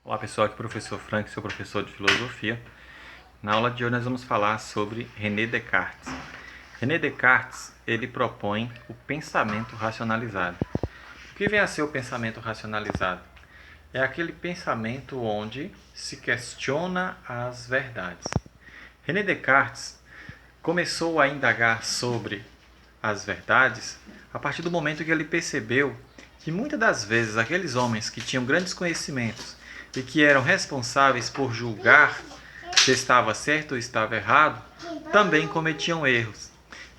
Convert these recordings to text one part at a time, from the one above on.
Olá pessoal, aqui é o professor Frank, seu professor de filosofia. Na aula de hoje nós vamos falar sobre René Descartes. René Descartes, ele propõe o pensamento racionalizado. O que vem a ser o pensamento racionalizado? É aquele pensamento onde se questiona as verdades. René Descartes começou a indagar sobre as verdades a partir do momento que ele percebeu que muitas das vezes aqueles homens que tinham grandes conhecimentos e que eram responsáveis por julgar se estava certo ou estava errado, também cometiam erros.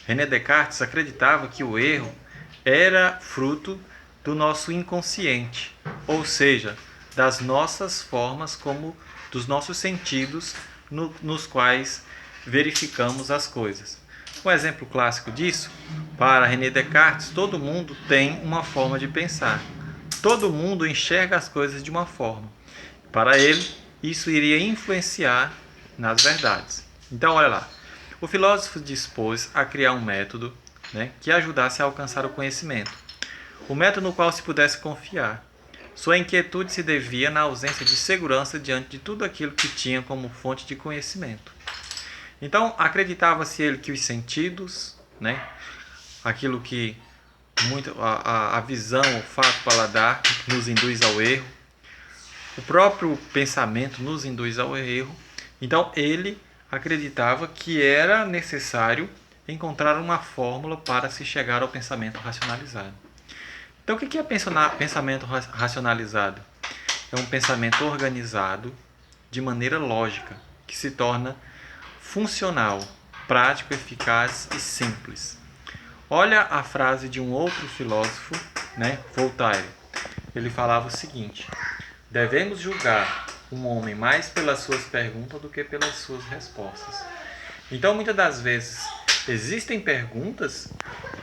René Descartes acreditava que o erro era fruto do nosso inconsciente, ou seja, das nossas formas como dos nossos sentidos nos quais verificamos as coisas. Um exemplo clássico disso, para René Descartes, todo mundo tem uma forma de pensar. Todo mundo enxerga as coisas de uma forma. Para ele, isso iria influenciar nas verdades. Então, olha lá. O filósofo dispôs a criar um método, que ajudasse a alcançar o conhecimento. O método no qual se pudesse confiar. Sua inquietude se devia na ausência de segurança diante de tudo aquilo que tinha como fonte de conhecimento. Então, acreditava-se ele que os sentidos, aquilo que a visão, o fato, o paladar, nos induz ao erro, o próprio pensamento nos induz ao erro. Então, ele acreditava que era necessário encontrar uma fórmula para se chegar ao pensamento racionalizado. Então, o que é pensamento racionalizado? É um pensamento organizado de maneira lógica, que se torna funcional, prático, eficaz e simples. Olha a frase de um outro filósofo, Voltaire. Ele falava o seguinte: devemos julgar um homem mais pelas suas perguntas do que pelas suas respostas. Então, muitas das vezes, existem perguntas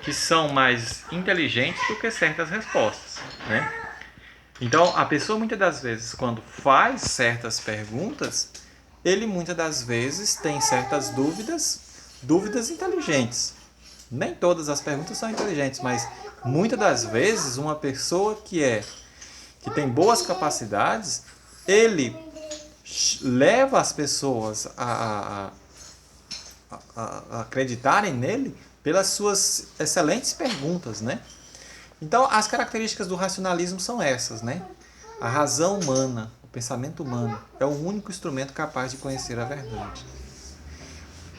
que são mais inteligentes do que certas respostas, Então, a pessoa, muitas das vezes, quando faz certas perguntas, ele, muitas das vezes, tem certas dúvidas inteligentes. Nem todas as perguntas são inteligentes, mas, muitas das vezes, uma pessoa que tem boas capacidades, ele leva as pessoas a acreditarem nele pelas suas excelentes perguntas, Então, as características do racionalismo são essas, A razão humana, o pensamento humano, é o único instrumento capaz de conhecer a verdade.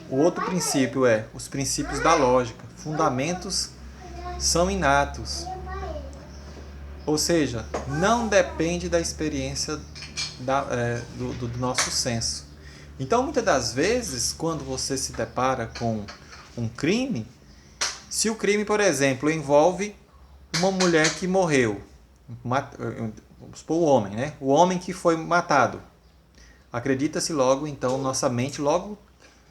O outro princípio é os princípios da lógica. Fundamentos são inatos. Ou seja, não depende da experiência do nosso senso. Então, muitas das vezes, quando você se depara com um crime, se o crime, por exemplo, envolve uma mulher que morreu, vamos supor o homem, O homem que foi matado. Acredita-se logo, então, nossa mente logo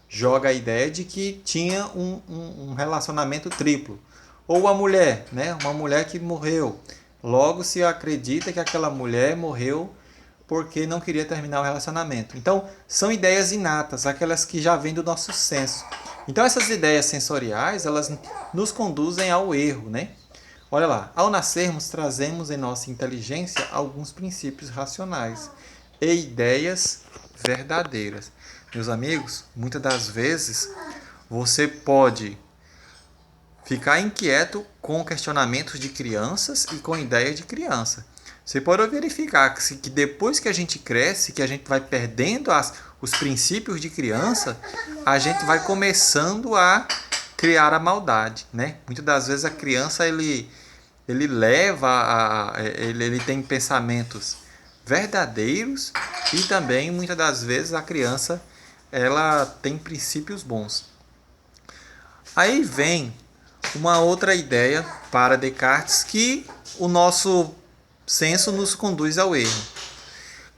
joga a ideia de que tinha um relacionamento triplo. Ou a mulher, Uma mulher que morreu. Logo se acredita que aquela mulher morreu porque não queria terminar o relacionamento. Então, são ideias inatas, aquelas que já vêm do nosso senso. Então, essas ideias sensoriais, elas nos conduzem ao erro, Olha lá, ao nascermos, trazemos em nossa inteligência alguns princípios racionais e ideias verdadeiras. Meus amigos, muitas das vezes você pode ficar inquieto com questionamentos de crianças e com ideias de criança. Você pode verificar que depois que a gente cresce, que a gente vai perdendo os princípios de criança, a gente vai começando a criar a maldade, Muitas das vezes a criança ele tem pensamentos verdadeiros e também muitas das vezes a criança ela tem princípios bons. Aí vem uma outra ideia para Descartes que o nosso senso nos conduz ao erro.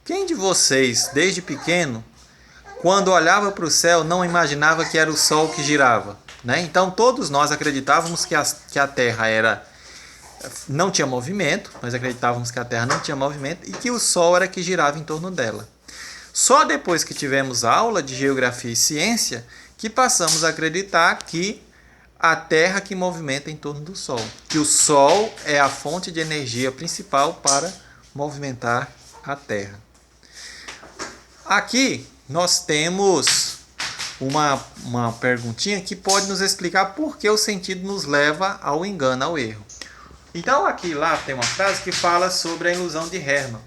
Quem de vocês, desde pequeno, quando olhava para o céu, não imaginava que era o Sol que girava? Então todos nós acreditávamos que a Terra não tinha movimento, nós acreditávamos que a Terra não tinha movimento e que o Sol era que girava em torno dela. Só depois que tivemos aula de geografia e ciência que passamos a acreditar que a Terra que movimenta em torno do Sol, que o Sol é a fonte de energia principal para movimentar a Terra. Aqui nós temos uma perguntinha que pode nos explicar por que o sentido nos leva ao engano, ao erro. Então aqui lá tem uma frase que fala sobre a ilusão de Hermann.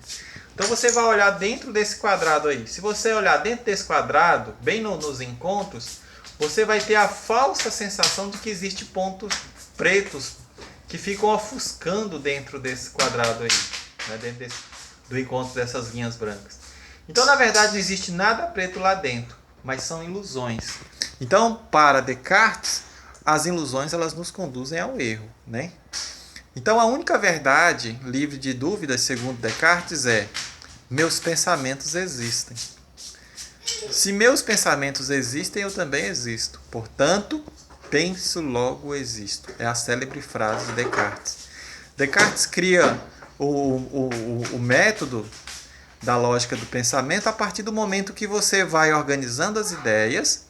Então você vai olhar dentro desse quadrado aí. Se você olhar dentro desse quadrado, bem nos encontros, você vai ter a falsa sensação de que existem pontos pretos que ficam ofuscando dentro desse quadrado aí, né? Dentro do encontro dessas linhas brancas. Então, na verdade, não existe nada preto lá dentro, mas são ilusões. Então, para Descartes, as ilusões elas nos conduzem ao erro, né? Então, a única verdade livre de dúvidas, segundo Descartes, é: meus pensamentos existem. Se meus pensamentos existem, eu também existo. Portanto, penso, logo existo. É a célebre frase de Descartes. Descartes cria o método da lógica do pensamento a partir do momento que você vai organizando as ideias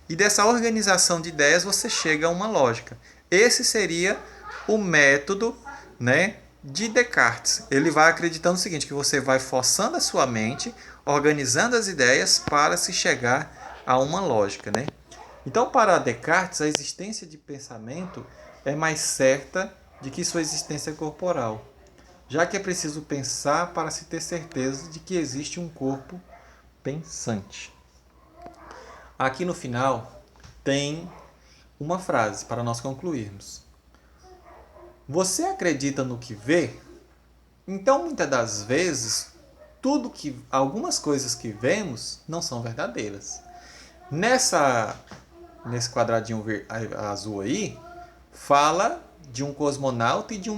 e dessa organização de ideias você chega a uma lógica. Esse seria o método, né, de Descartes. Ele vai acreditando o seguinte, que você vai forçando a sua mente, organizando as ideias para se chegar a uma lógica, né? Então, para Descartes, a existência de pensamento é mais certa de que sua existência corporal, já que é preciso pensar para se ter certeza de que existe um corpo pensante. Aqui no final tem uma frase para nós concluirmos. Você acredita no que vê? Então, muitas das vezes, algumas coisas que vemos não são verdadeiras. Nesse quadradinho azul aí, fala de um cosmonauta e de um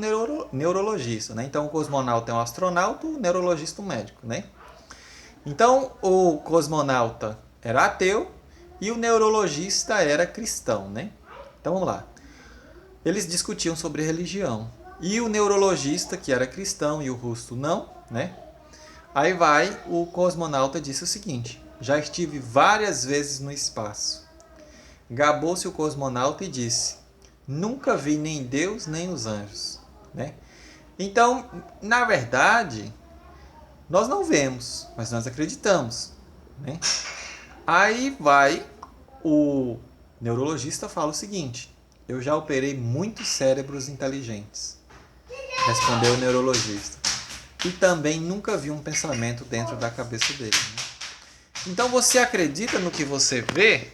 neurologista, né? Então, o cosmonauta é um astronauta, o neurologista um médico, né? Então, o cosmonauta era ateu e o neurologista era cristão, né? Então, vamos lá. Eles discutiam sobre religião. E o neurologista, que era cristão, e o russo não, né? Aí o cosmonauta disse o seguinte: já estive várias vezes no espaço. Gabou-se o cosmonauta e disse: nunca vi nem Deus nem os anjos, né? Então, na verdade, nós não vemos, mas nós acreditamos, né? Aí o neurologista fala o seguinte: eu já operei muitos cérebros inteligentes, respondeu o neurologista, e também nunca vi um pensamento dentro da cabeça dele, né? Então você acredita no que você vê?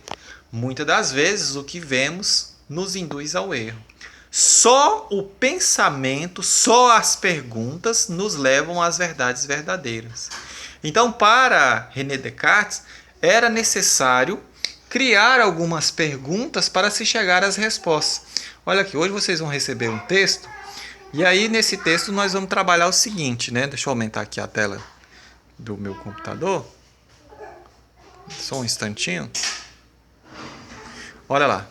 Muitas das vezes o que vemos nos induz ao erro. Só o pensamento, só as perguntas nos levam às verdades verdadeiras. Então, para René Descartes, era necessário criar algumas perguntas para se chegar às respostas. Olha aqui, hoje vocês vão receber um texto, e aí nesse texto nós vamos trabalhar o seguinte, né? Deixa eu aumentar aqui a tela do meu computador. Só um instantinho. Olha lá.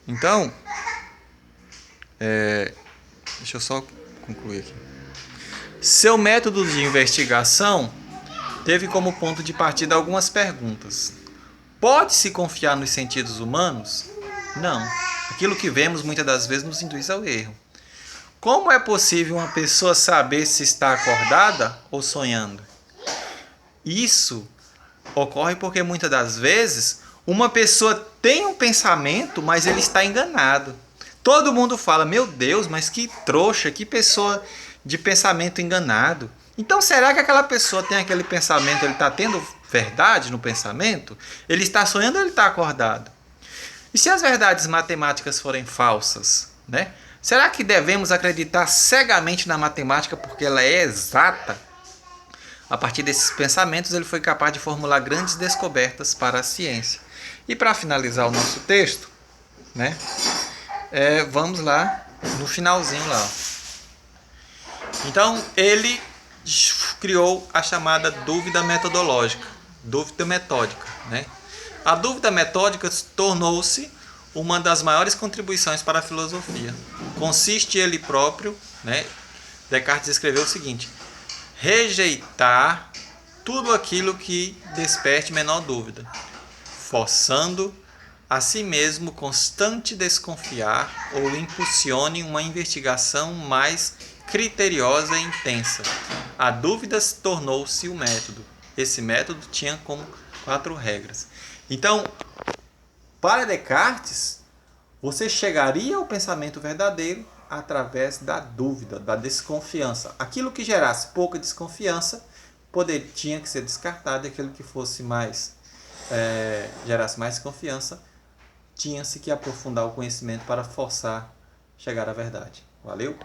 Então, deixa eu só concluir aqui. Seu método de investigação teve como ponto de partida algumas perguntas. Pode-se confiar nos sentidos humanos? Não. Aquilo que vemos muitas das vezes nos induz ao erro. Como é possível uma pessoa saber se está acordada ou sonhando? Isso ocorre porque muitas das vezes uma pessoa tem um pensamento, mas ele está enganado. Todo mundo fala: meu Deus, mas que trouxa, que pessoa de pensamento enganado. Então, será que aquela pessoa tem aquele pensamento, ele está tendo verdade no pensamento? Ele está sonhando ou ele está acordado? E se as verdades matemáticas forem falsas, né? Será que devemos acreditar cegamente na matemática porque ela é exata? A partir desses pensamentos, ele foi capaz de formular grandes descobertas para a ciência. E para finalizar o nosso texto, né, vamos lá no finalzinho lá. Então, ele criou a chamada dúvida metodológica, dúvida metódica, né? A dúvida metódica tornou-se uma das maiores contribuições para a filosofia. Consiste ele próprio, né? Descartes escreveu o seguinte: rejeitar tudo aquilo que desperte menor dúvida, forçando a si mesmo constante desconfiar ou impulsione uma investigação mais criteriosa e intensa. A dúvida tornou-se o método. esse método tinha como 4 regras. Então, para Descartes, você chegaria ao pensamento verdadeiro através da dúvida, da desconfiança. Aquilo que gerasse pouca desconfiança tinha que ser descartado, e aquilo que fosse gerasse mais confiança, tinha-se que aprofundar o conhecimento para forçar chegar à verdade. Valeu?